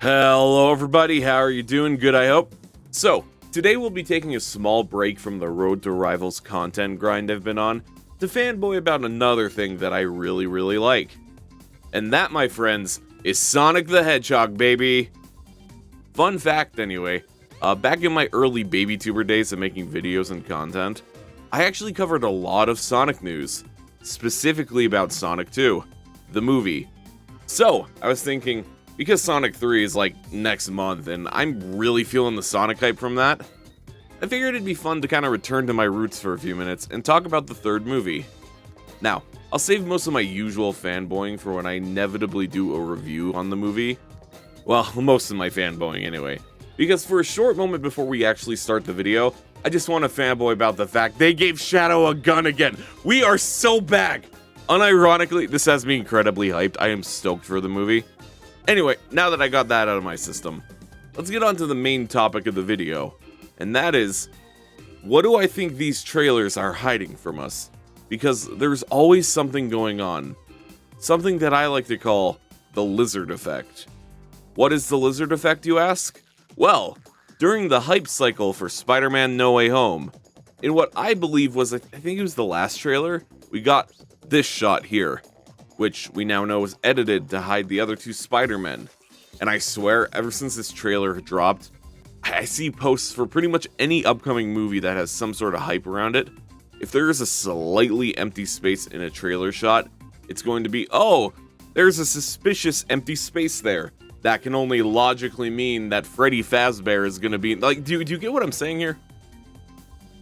Hello everybody, how are you doing? Good, I hope. So, today we'll be taking a small break from the Road to Rivals content grind I've been on to fanboy about another thing that I really like. And that, my friends, is Sonic the Hedgehog, baby! Fun fact, anyway, back in my early BabyTuber days of making videos and content, I actually covered a lot of Sonic news, specifically about Sonic 2, the movie. So, I was thinking, because Sonic 3 is like next month and I'm really feeling the Sonic hype from that, I figured it'd be fun to kind of return to my roots for a few minutes and talk about the third movie. Now, I'll save most of my usual fanboying for when I inevitably do a review on the movie. Well, most of my fanboying anyway. Because for a short moment before we actually start the video, I just want to fanboy about the fact they gave Shadow a gun again. We are so back! Unironically, this has me incredibly hyped. I am stoked for the movie. Anyway, now that I got that out of my system, let's get on to the main topic of the video. And that is, what do I think these trailers are hiding from us? Because there's always something going on. Something that I like to call the lizard effect. What is the lizard effect, you ask? Well, during the hype cycle for Spider-Man No Way Home, in what I believe was, I think it was the last trailer, we got this shot here, which we now know is edited to hide the other two Spider-Men. And I swear, ever since this trailer dropped, I see posts for pretty much any upcoming movie that has some sort of hype around it. If there is a slightly empty space in a trailer shot, it's going to be, oh, there's a suspicious empty space there. That can only logically mean that Freddy Fazbear is going to be, like, do you get what I'm saying here?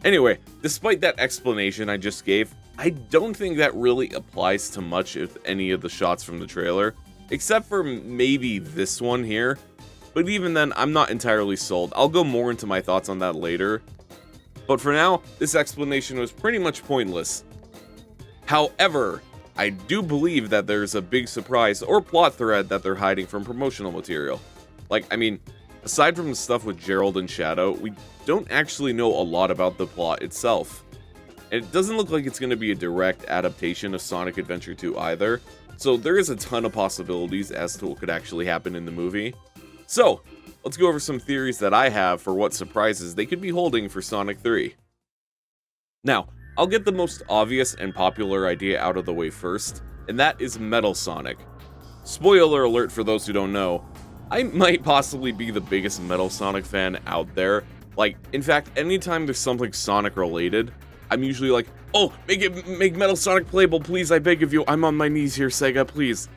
Anyway, despite that explanation I just gave, I don't think that really applies to much of any of the shots from the trailer, except for maybe this one here. But even then, I'm not entirely sold. I'll go more into my thoughts on that later. But for now, this explanation was pretty much pointless. However, I do believe that there's a big surprise or plot thread that they're hiding from promotional material. Like, I mean, aside from the stuff with Gerald and Shadow, we don't actually know a lot about the plot itself. And it doesn't look like it's going to be a direct adaptation of Sonic Adventure 2 either, so there is a ton of possibilities as to what could actually happen in the movie. So, let's go over some theories that I have for what surprises they could be holding for Sonic 3. Now, I'll get the most obvious and popular idea out of the way first, and that is Metal Sonic. Spoiler alert for those who don't know, I might possibly be the biggest Metal Sonic fan out there. Like, in fact, anytime there's something Sonic related, I'm usually like, oh, make Metal Sonic playable, please, I beg of you, I'm on my knees here, Sega, please.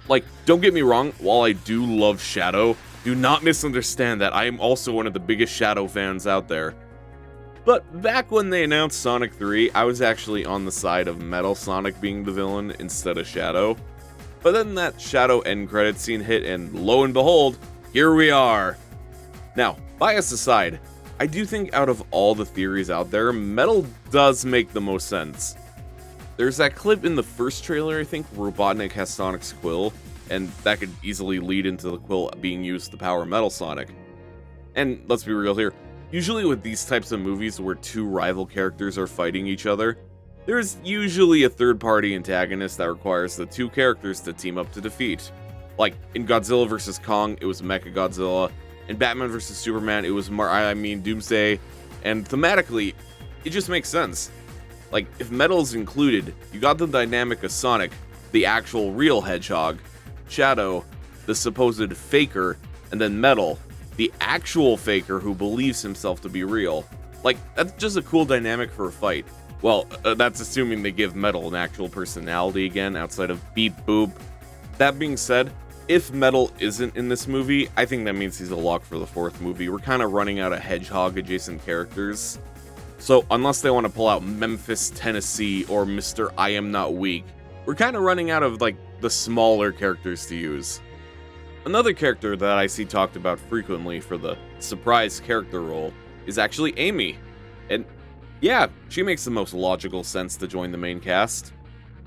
Like, don't get me wrong, while I do love Shadow, do not misunderstand that I am also one of the biggest Shadow fans out there. But back when they announced Sonic 3, I was actually on the side of Metal Sonic being the villain instead of Shadow. But then that Shadow end credit scene hit, and lo and behold, here we are. Now, bias aside, I do think out of all the theories out there, Metal does make the most sense. There's that clip in the first trailer, I think, where Robotnik has Sonic's quill, and that could easily lead into the quill being used to power Metal Sonic. And let's be real here, usually with these types of movies where two rival characters are fighting each other, there's usually a third-party antagonist that requires the two characters to team up to defeat. Like, in Godzilla vs. Kong, it was Mechagodzilla. In Batman vs. Superman, it was Doomsday. And thematically, it just makes sense. Like, if Metal's included, you got the dynamic of Sonic, the actual real Hedgehog, Shadow, the supposed faker, and then Metal, the actual faker who believes himself to be real. Like, that's just a cool dynamic for a fight. Well, that's assuming they give Metal an actual personality again, outside of beep boop. That being said, if Metal isn't in this movie, I think that means he's a lock for the fourth movie. We're kind of running out of Hedgehog-adjacent characters. So, unless they want to pull out Memphis, Tennessee, or Mr. I Am Not Weak, we're kind of running out of, like, the smaller characters to use. Another character that I see talked about frequently for the surprise character role is actually Amy. And yeah, she makes the most logical sense to join the main cast.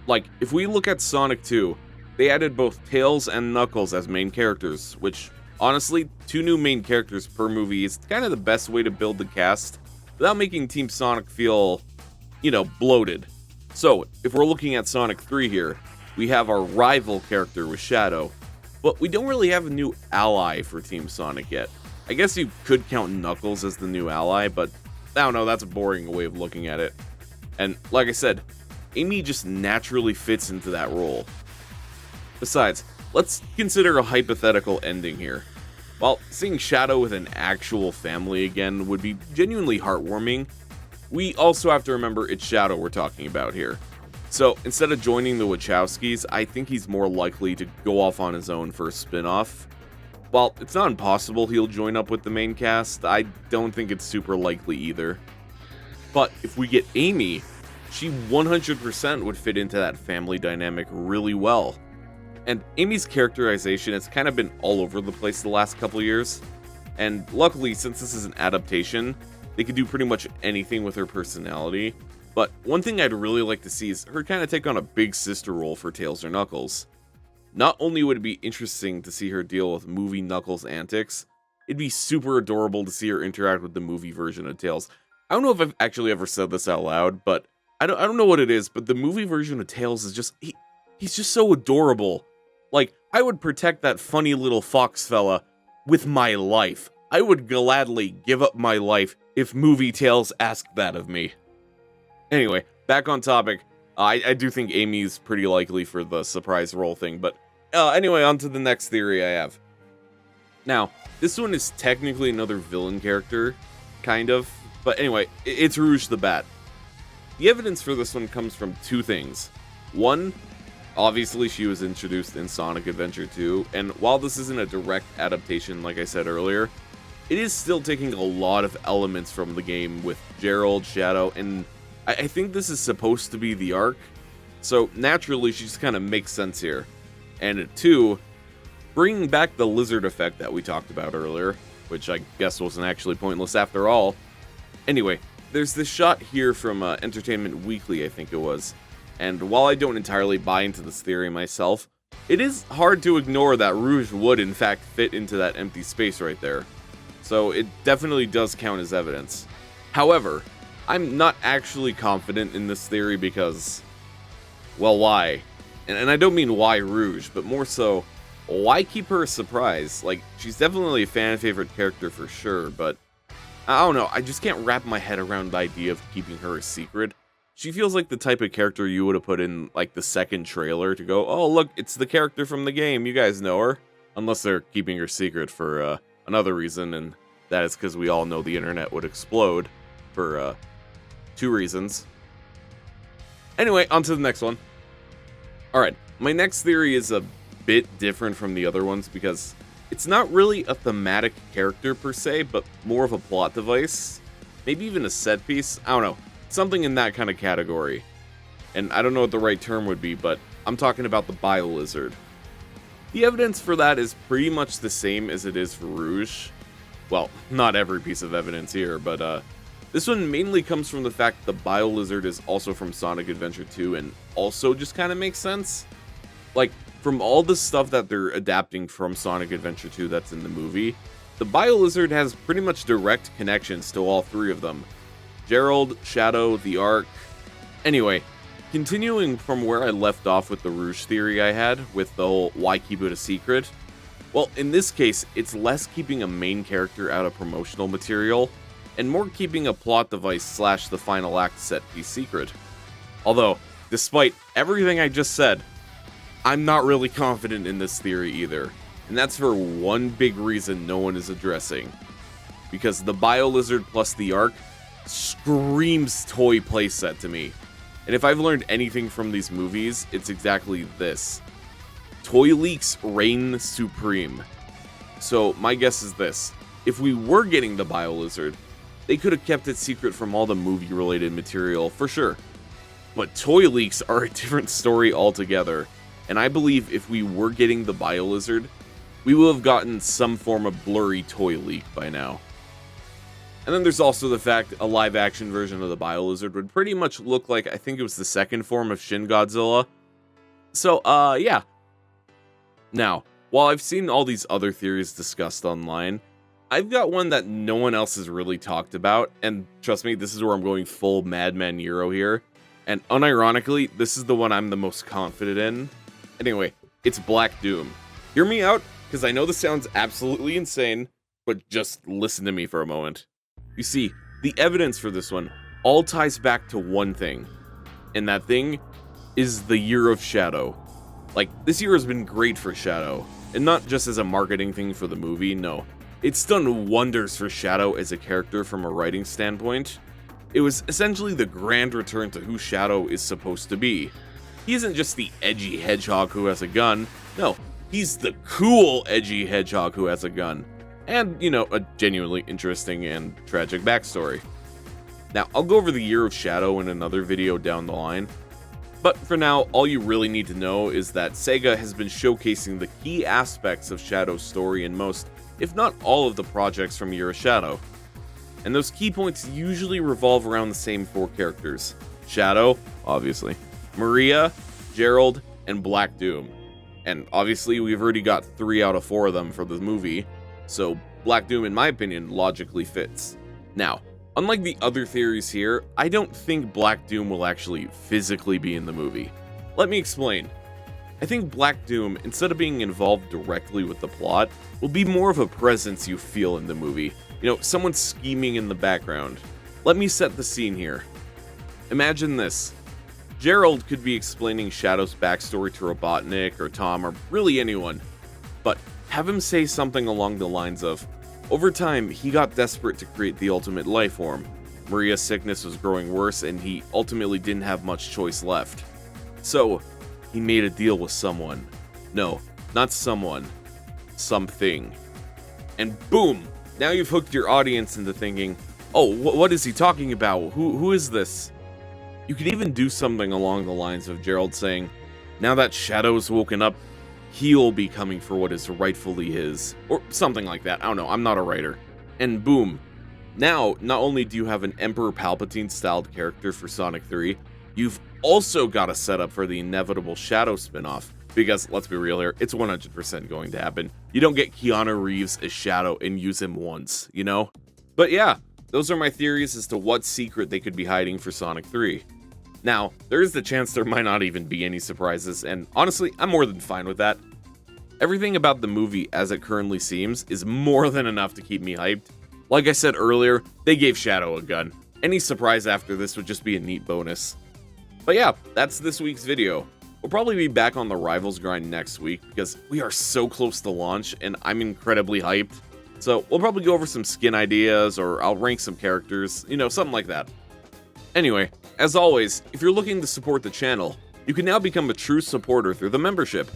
Like, if we look at Sonic 2, they added both Tails and Knuckles as main characters, which, honestly, 2 new main characters per movie is kind of the best way to build the cast without making Team Sonic feel, bloated. So, if we're looking at Sonic 3 here, we have our rival character with Shadow, But we don't really have a new ally for Team Sonic yet. I guess you could count Knuckles as the new ally, but I don't know, that's a boring way of looking at it. And like I said, Amy just naturally fits into that role. Besides, let's consider a hypothetical ending here. While seeing Shadow with an actual family again would be genuinely heartwarming, we also have to remember it's Shadow we're talking about here. So instead of joining the Wachowskis, I think he's more likely to go off on his own for a spin-off. While it's not impossible he'll join up with the main cast, I don't think it's super likely either. But if we get Amy, she 100% would fit into that family dynamic really well. And Amy's characterization has kind of been all over the place the last couple years. And luckily, since this is an adaptation, they could do pretty much anything with her personality. But one thing I'd really like to see is her kind of take on a big sister role for Tails or Knuckles. Not only would it be interesting to see her deal with movie Knuckles antics, it'd be super adorable to see her interact with the movie version of Tails. I don't know if I've actually ever said this out loud, but I don't know what it is, but the movie version of Tails is just, he's just so adorable. Like, I would protect that funny little fox fella with my life. I would gladly give up my life if movie Tails asked that of me. Anyway, back on topic, I do think Amy's pretty likely for the surprise role thing, but anyway, on to the next theory I have. Now, this one is technically another villain character, kind of, but anyway, it's Rouge the Bat. The evidence for this one comes from two things. One, obviously she was introduced in Sonic Adventure 2, and while this isn't a direct adaptation like I said earlier, it is still taking a lot of elements from the game with Gerald, Shadow, and I think this is supposed to be the arc, so naturally she just kind of makes sense here. And two, bringing back the lizard effect that we talked about earlier, which I guess wasn't actually pointless after all. Anyway, there's this shot here from Entertainment Weekly, I think it was, and while I don't entirely buy into this theory myself, it is hard to ignore that Rouge would in fact fit into that empty space right there. So it definitely does count as evidence. However, I'm not actually confident in this theory because, well, why? And I don't mean why Rouge, but more so, why keep her a surprise? Like, she's definitely a fan favorite character for sure, but I don't know, I just can't wrap my head around the idea of keeping her a secret. She feels like the type of character you would have put in, like, the second trailer to go, oh, look, it's the character from the game, you guys know her. Unless they're keeping her secret for another reason, and that is because we all know the internet would explode for two reasons. Anyway, on to the next one. Alright, my next theory is a bit different from the other ones because it's not really a thematic character per se, but more of a plot device. Maybe even a set piece. I don't know. Something in that kind of category. And I don't know what the right term would be, but I'm talking about the Bio-Lizard. The evidence for that is pretty much the same as it is for Rouge. Well, not every piece of evidence here, but this one mainly comes from the fact the Bio-Lizard is also from Sonic Adventure 2 and also just kind of makes sense. Like, from all the stuff that they're adapting from Sonic Adventure 2 that's in the movie, the Bio-Lizard has pretty much direct connections to all three of them. Gerald, Shadow, the Ark. Anyway, continuing from where I left off with the Rouge theory I had, with the whole why keep it a secret, well, in this case, it's less keeping a main character out of promotional material, and more keeping a plot device slash the final act set piece secret. Although, despite everything I just said, I'm not really confident in this theory either, and that's for one big reason no one is addressing. Because the Bio-Lizard plus the Ark screams toy playset to me, and if I've learned anything from these movies, it's exactly this. Toy leaks reign supreme. So my guess is this. If we were getting the Bio-Lizard, they could have kept it secret from all the movie-related material, for sure. But toy leaks are a different story altogether, and I believe if we were getting the Bio-Lizard, we will have gotten some form of blurry toy leak by now. And then there's also the fact a live-action version of the Bio-Lizard would pretty much look like, I think it was the second form of Shin Godzilla. So, yeah. Now, while I've seen all these other theories discussed online, I've got one that no one else has really talked about, and trust me, this is where I'm going full Madman Euro here, and unironically, this is the one I'm the most confident in. Anyway, it's Black Doom. Hear me out, because I know this sounds absolutely insane, but just listen to me for a moment. You see, the evidence for this one all ties back to one thing, and that thing is the Year of Shadow. Like, this year has been great for Shadow, and not just as a marketing thing for the movie, no. It's done wonders for Shadow as a character from a writing standpoint. It was essentially the grand return to who Shadow is supposed to be. He isn't just the edgy hedgehog who has a gun, no, he's the cool edgy hedgehog who has a gun. And, you know, a genuinely interesting and tragic backstory. Now, I'll go over the Year of Shadow in another video down the line, but for now, all you really need to know is that Sega has been showcasing the key aspects of Shadow's story in most, if not all, of the projects from Year of Shadow. And those key points usually revolve around the same 4 characters. Shadow, obviously, Maria, Gerald, and Black Doom. And obviously, we've already got 3 out of 4 of them for the movie, so Black Doom, in my opinion, logically fits. Now, unlike the other theories here, I don't think Black Doom will actually physically be in the movie. Let me explain. I think Black Doom, instead of being involved directly with the plot, will be more of a presence you feel in the movie. You know, someone scheming in the background. Let me set the scene here. Imagine this. Gerald could be explaining Shadow's backstory to Robotnik or Tom or really anyone, but have him say something along the lines of, over time, he got desperate to create the ultimate life form. Maria's sickness was growing worse and he ultimately didn't have much choice left. So, he made a deal with someone. No, not someone. Something. And boom! Now you've hooked your audience into thinking, oh, what is he talking about? Who is this? You could even do something along the lines of Gerald saying, now that Shadow's woken up, he'll be coming for what is rightfully his. Or something like that. I don't know, I'm not a writer. And boom. Now, not only do you have an Emperor Palpatine-styled character for Sonic 3, you've also got a setup for the inevitable Shadow spin-off. Because, let's be real here, it's 100% going to happen. You don't get Keanu Reeves as Shadow and use him once, you know? But yeah, those are my theories as to what secret they could be hiding for Sonic 3. Now, there is the chance there might not even be any surprises, and honestly, I'm more than fine with that. Everything about the movie as it currently seems is more than enough to keep me hyped. Like I said earlier, they gave Shadow a gun. Any surprise after this would just be a neat bonus. But yeah, that's this week's video. We'll probably be back on the Rivals grind next week because we are so close to launch and I'm incredibly hyped. So we'll probably go over some skin ideas or I'll rank some characters, you know, something like that. Anyway, as always, if you're looking to support the channel, you can now become a true supporter through the membership.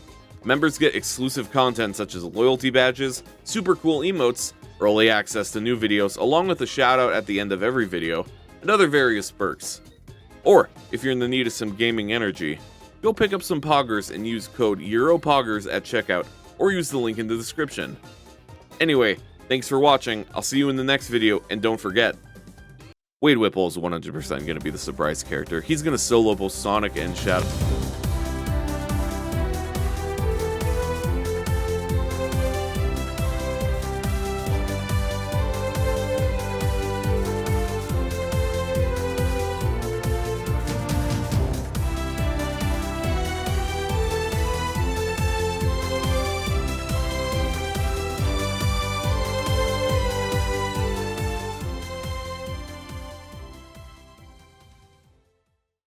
Members get exclusive content such as loyalty badges, super cool emotes, early access to new videos along with a shout out at the end of every video, and other various perks. Or, if you're in the need of some gaming energy, go pick up some Poggers and use code EuroPoggers at checkout, or use the link in the description. Anyway, thanks for watching, I'll see you in the next video, and don't forget, Wade Whipple is 100% going to be the surprise character. He's going to solo both Sonic and Shadow.